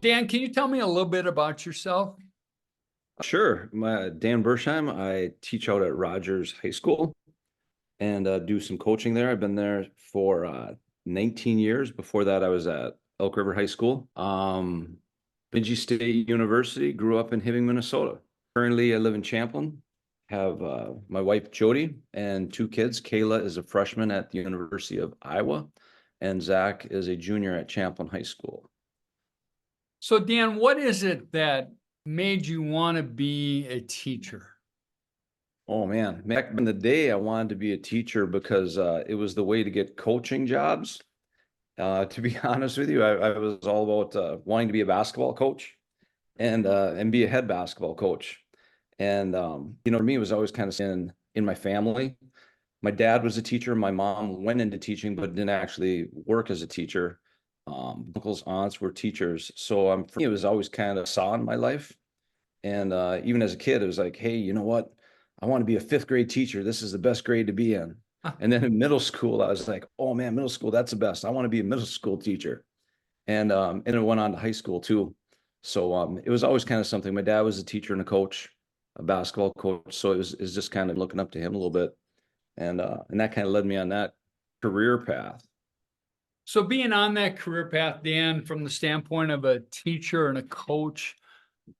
Dan, can you tell me a little bit about yourself? Sure. Dan Bursheim. I teach out at Rogers High School and do some coaching there. I've been there for 19 years. Before that, I was at Elk River High School. Bemidji State University, grew up in Hibbing, Minnesota. Currently, I live in Champlin. Have my wife, Jody, and two kids. Kayla is a freshman at the University of Iowa, and Zach is a junior at Champlin High School. So, Dan, what is it that made you want to be a teacher? Oh man, back in the day, I wanted to be a teacher because it was the way to get coaching jobs. To be honest with you, I was all about wanting to be a basketball coach and be a head basketball coach. And for me, it was always kind of in my family. My dad was a teacher. My mom went into teaching, but didn't actually work as a teacher. Uncles, aunts were teachers, so for me, it was always kind of saw in my life. And even as a kid, it was like, hey, you know what? I want to be a fifth grade teacher. This is the best grade to be in. And then in middle school, I was like, oh man, middle school, that's the best. I want to be a middle school teacher. And it went on to high school too. So it was always kind of something. My dad was a teacher and a coach, a basketball coach. So it was just kind of looking up to him a little bit. And that kind of led me on that career path. So, being on that career path, Dan, from the standpoint of a teacher and a coach,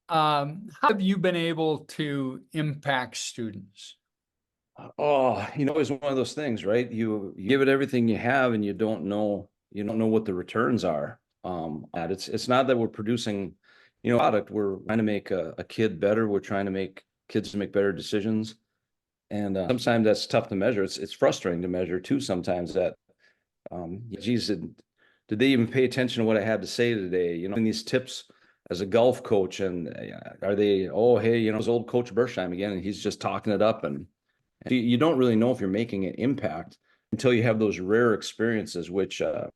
how have you been able to impact students? Oh, it's one of those things, right? You give it everything you have and you don't know what the returns are. And it's not that we're producing, product. We're trying to make a kid better. We're trying to make kids make better decisions. And sometimes that's tough to measure. It's frustrating to measure too sometimes that geez, did they even pay attention to what I had to say today? In these tips as a golf coach, and are they, oh, hey, it's old Coach Bursheim again, and he's just talking it up. And you don't really know if you're making an impact until you have those rare experiences, which I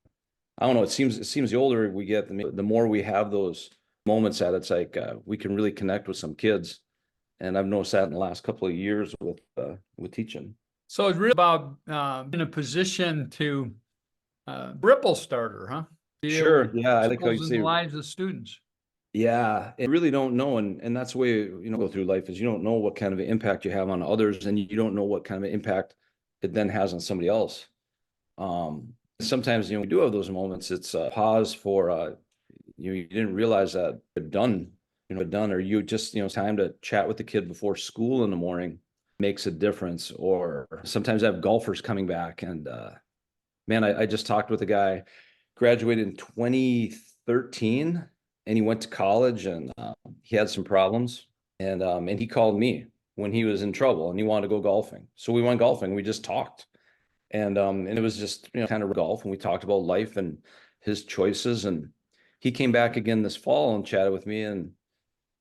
don't know. It seems the older we get, the more we have those moments that it's like we can really connect with some kids. And I've noticed that in the last couple of years with teaching. So, it's really about in a position to ripple starter, huh? Be able to Sure. Yeah, I like how you themselves in the say. lives of students. Yeah, you really don't know, and that's the way go through life is you don't know what kind of impact you have on others, and you don't know what kind of impact it then has on somebody else. Sometimes we do have those moments. It's a pause for you didn't realize that done, or you just time to chat with the kid before school in the morning makes a difference. Or sometimes I have golfers coming back, and man, I just talked with a guy, graduated in 2013, and he went to college, and he had some problems, and he called me when he was in trouble, and he wanted to go golfing. So we went golfing. We just talked, and it was just kind of golf, and we talked about life and his choices. And he came back again this fall and chatted with me, and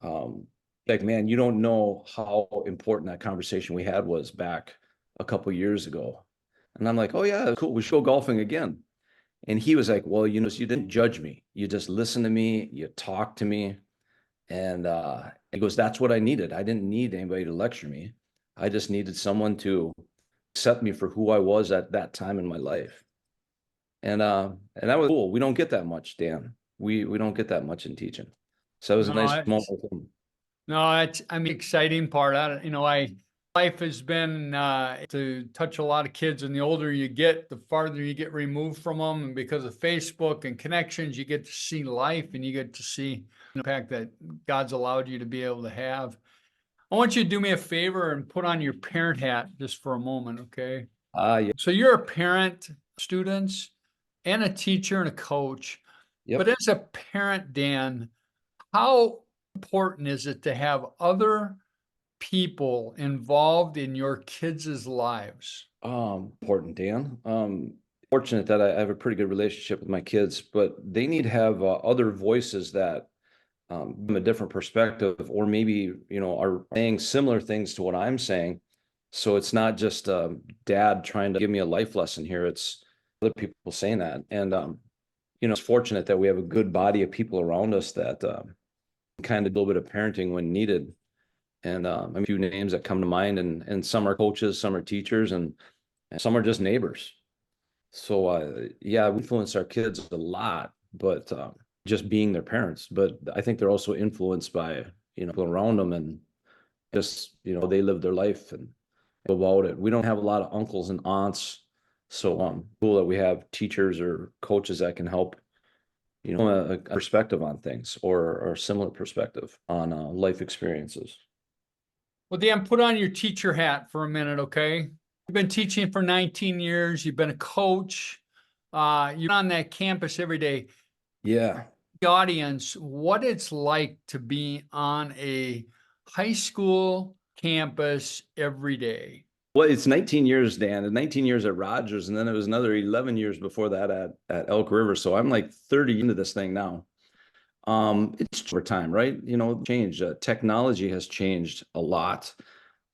um, like, man, you don't know how important that conversation we had was back a couple years ago. And I'm like, oh yeah, cool. We should go golfing again. And he was like, well, you didn't judge me. You just listened to me. You talked to me. And he goes, that's what I needed. I didn't need anybody to lecture me. I just needed someone to accept me for who I was at that time in my life. And that was cool. We don't get that much, Dan. We don't get that much in teaching. So it was a No, nice moment it's with him. no, it's exciting part. I life has been to touch a lot of kids, and the older you get, the farther you get removed from them. And because of Facebook and connections, you get to see life, and you get to see the impact that God's allowed you to be able to have. I want you to do me a favor and put on your parent hat just for a moment, okay? Yeah. So you're a parent, students, and a teacher and a coach. But Yep. as a parent, Dan, how important is it to have other people involved in your kids' lives? Important, Dan. Fortunate that I have a pretty good relationship with my kids, but they need to have other voices that from a different perspective, or maybe are saying similar things to what I'm saying. So it's not just dad trying to give me a life lesson here. It's other people saying that, and it's fortunate that we have a good body of people around us that kind of do a little bit of parenting when needed. And a few names that come to mind, and some are coaches, some are teachers, and some are just neighbors. So yeah, we influence our kids a lot, but just being their parents, but I think they're also influenced by, people around them, and just, they live their life and go about it. We don't have a lot of uncles and aunts, so cool that we have teachers or coaches that can help, a perspective on things, or similar perspective on life experiences. Well, Dan, put on your teacher hat for a minute, okay? You've been teaching for 19 years. You've been a coach. You're on that campus every day. Yeah. The audience, what it's like to be on a high school campus every day. Well, it's 19 years, Dan, and 19 years at Rogers, and then it was another 11 years before that at Elk River. So I'm like 30 into this thing now. It's over time, right? Change. Technology has changed a lot.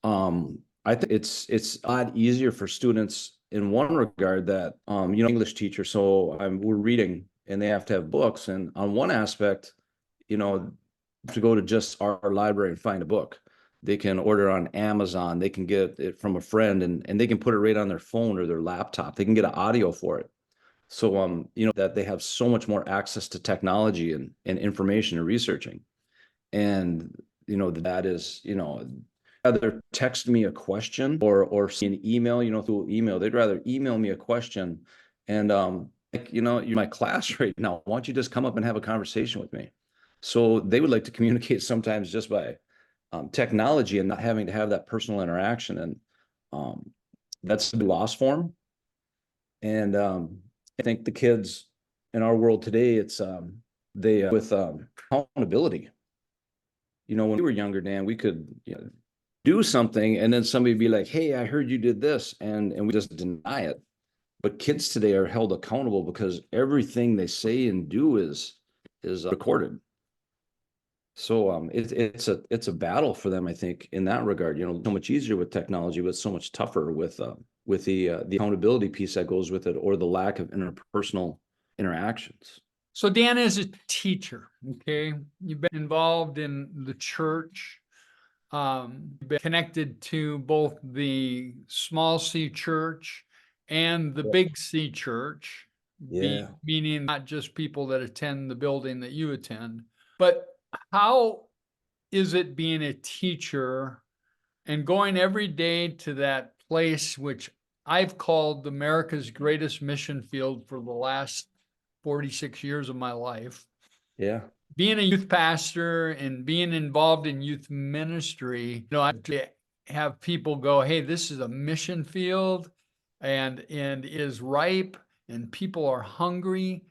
I think it's a lot easier for students in one regard that English teacher, so we're reading and they have to have books, and on one aspect, to go to just our library and find a book. They can order on Amazon, they can get it from a friend, and they can put it right on their phone or their laptop. They can get an audio for it. So that they have so much more access to technology and information and researching. And that is, rather text me a question or see an email, through email. They'd rather email me a question. And you're my class right now. Why don't you just come up and have a conversation with me? So they would like to communicate sometimes just by technology and not having to have that personal interaction. And that's the loss form. And I think the kids in our world today, it's they with accountability. When we were younger, Dan, we could do something, and then somebody would be like, "Hey, I heard you did this," and we just deny it. But kids today are held accountable because everything they say and do is recorded. So it's a battle for them, I think, in that regard. So much easier with technology, but so much tougher with the accountability piece that goes with it, or the lack of interpersonal interactions. So Dan, as a teacher, okay, you've been involved in the church. You've been connected to both the small C church and the big C church, Yeah. meaning not just people that attend the building that you attend. But how is it being a teacher and going every day to that place which I've called America's greatest mission field for the last 46 years of my life? Yeah. Being a youth pastor and being involved in youth ministry, I have people go, "Hey, this is a mission field and is ripe and people are hungry."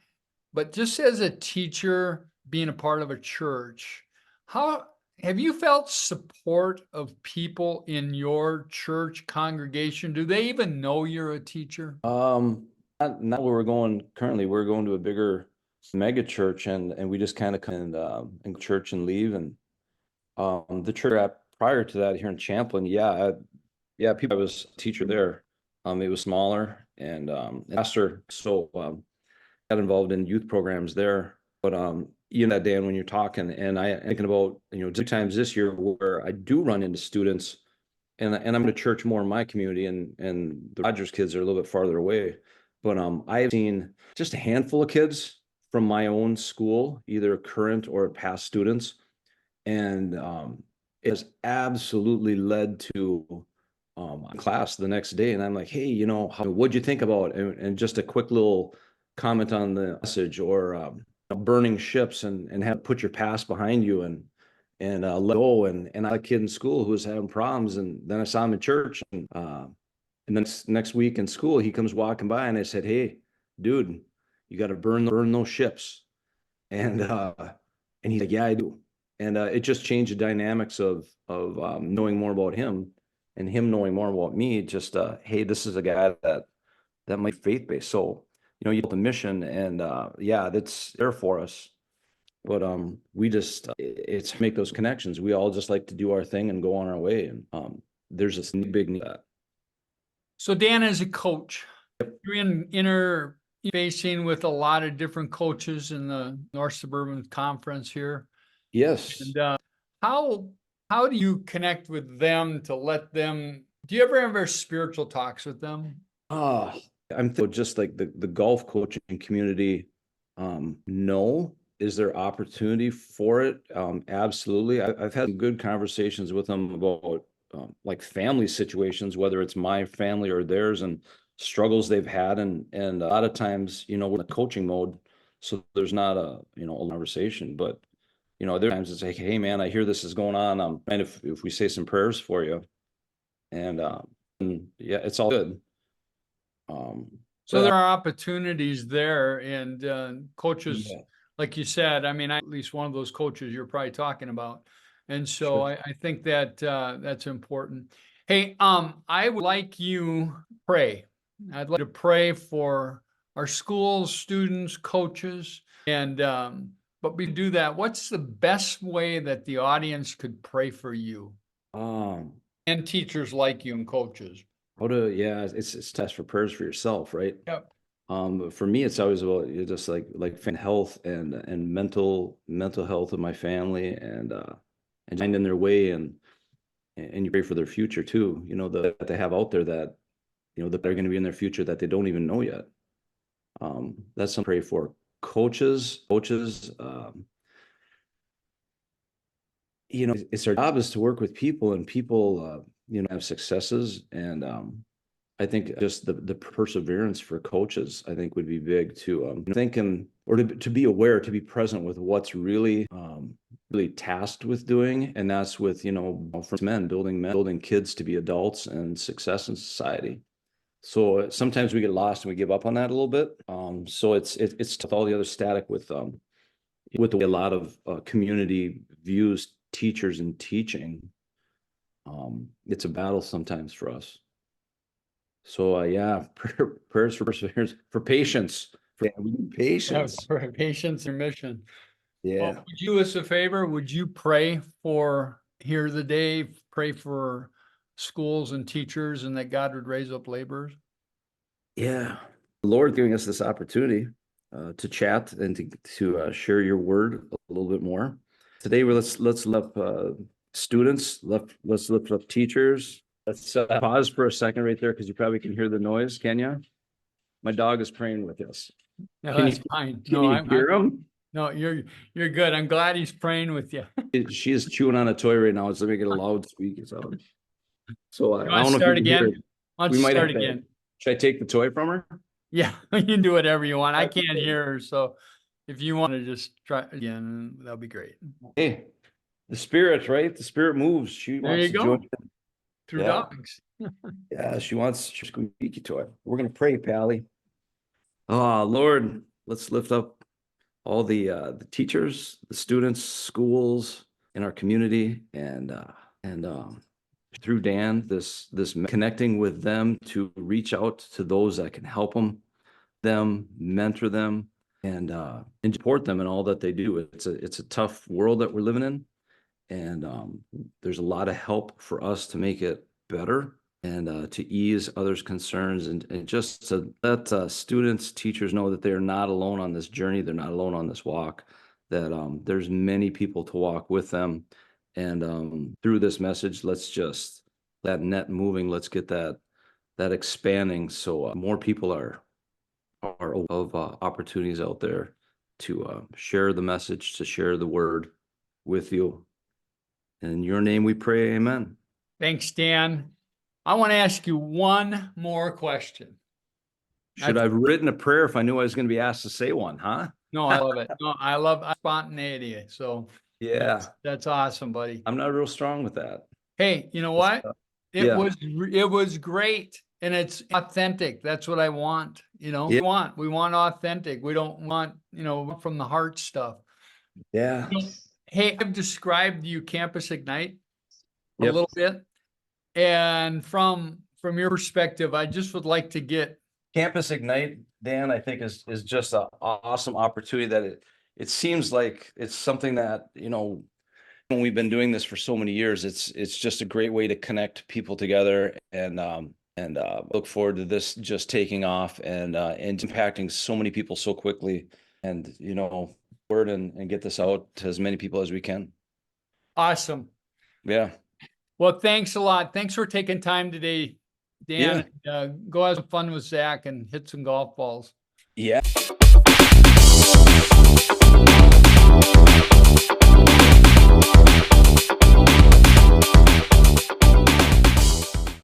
But just as a teacher, being a part of a church, how have you felt support of people in your church congregation? Do they even know you're a teacher? Not where we're going currently. We're going to a bigger mega church, and we just kind of come in church and leave. And the church prior to that here in Champlin, yeah, people. I was a teacher there. It was smaller, and pastor, so got involved in youth programs there. But that, Dan, when you're talking, and I thinking about 2 times this year where I do run into students, and I'm to church more in my community, and the Rogers kids are a little bit farther away. But I've seen just a handful of kids from my own school, either current or past students, and it has absolutely led to a class the next day. And I'm like, "Hey, what'd you think about?" And just a quick little comment on the message, or burning ships, and have put your past behind you, and let go. And I had a kid in school who was having problems, and then I saw him in church, and then next week in school he comes walking by, and I said, "Hey, dude, you got to burn those ships." And he's like, "Yeah, I do." And it just changed the dynamics of knowing more about him, and him knowing more about me. Just hey, this is a guy that might be faith-based. So you built a mission, and yeah, that's there for us. But we just it's make those connections. We all just like to do our thing and go on our way. And there's this big need that. So Dan, as a coach, you're interfacing with a lot of different coaches in the North Suburban Conference here. Yes. And how do you connect with them to let them? Do you ever have spiritual talks with them? I'm just like the golf coaching community. No, is there opportunity for it? Absolutely. I've had good conversations with them about like family situations, whether it's my family or theirs, and struggles they've had, and a lot of times, we're in a coaching mode, so there's not a conversation. But other times it's like, hey man, I hear this is going on. And if we say some prayers for you, and yeah, it's all good. So there are opportunities there, and coaches, Yeah, like you said, I mean, at least one of those coaches you're probably talking about. And so sure. I think that that's important. Hey, I would like you pray. I'd like to pray for our schools, students, coaches, and but we do that. What's the best way that the audience could pray for you Um, and teachers like you and coaches? yeah, it's test for prayers for yourself, right? Yep. For me, it's always about just like health and mental health of my family, and finding their way, and you pray for their future too. That they have out there, that that they're going to be in their future that they don't even know yet. That's something to pray for. Coaches, it's our job is to work with people, and people, have successes, and I think just the perseverance for coaches, I think, would be big to thinking, or to be aware, to be present with what's really tasked with doing, and that's with for men, building kids to be adults and success in society. So sometimes we get lost and we give up on that a little bit. So it's tough, all the other static with the way a lot of community views teachers and teaching. It's a battle sometimes for us. So yeah, prayers for perseverance, for patience, we need patience. For patience and mission. Well, Yeah, would you do us a favor? Would you pray for here the day, pray for schools and teachers, and that God would raise up laborers? yeah. The Lord giving us this opportunity to chat and to share your word a little bit more. Today, let's lift students, let's lift up teachers. Let's pause for a second right there, because you probably can hear the noise. Can you? My dog is praying with us. No, Can that's you fine. can you hear him? No, you're good. I'm glad he's praying with you. She is chewing on a toy right now. It's making a loud squeaky sound. So I You want don't to know if you start can hear again? it. Why don't We you might start have to. again? Should I take the toy from her? Yeah, you can do whatever you want. I That's can't okay. hear her, so if you want to just try again, that'll be great. Hey, the spirit, right? The spirit moves. She There wants you to join. go. Through Yeah, dogs. yeah. She wants a squeaky toy. We're gonna pray, Pally. Oh Lord, let's lift up all the teachers, the students, schools in our community, and through Dan, this connecting with them to reach out to those that can help them mentor them, and support them in all that they do. It's a tough world that we're living in, and there's a lot of help for us to make it better, and to ease others' concerns, and just to let students, teachers know that they're not alone on this journey. They're not alone on this walk, that there's many people to walk with them. And through this message, let's just that net moving. Let's get that expanding, so more people are of opportunities out there to share the message, to share the word with you. In your name we pray, amen. Thanks, Dan. I want to ask you one more question. Should I have written a prayer if I knew I was going to be asked to say one, huh? No, I love it. No, I love spontaneity. So Yeah, that's awesome, buddy. I'm not real strong with that. Hey, you know what? Yeah. It was great, and it's authentic. That's what I want. Yeah. We want authentic. We don't want, from the heart stuff. Yeah. Hey, I've described you Campus Ignite a Yep. little bit. And from your perspective, I just would like to get Campus Ignite, Dan, I think is just an awesome opportunity, that it seems like it's something that, when we've been doing this for so many years, it's just a great way to connect people together, and look forward to this just taking off, and impacting so many people so quickly, and word, and get this out to as many people as we can. awesome. Yeah. Well, thanks a lot. Thanks for taking time today, Dan. Yeah. Go have some fun with Zach and hit some golf balls. Yeah.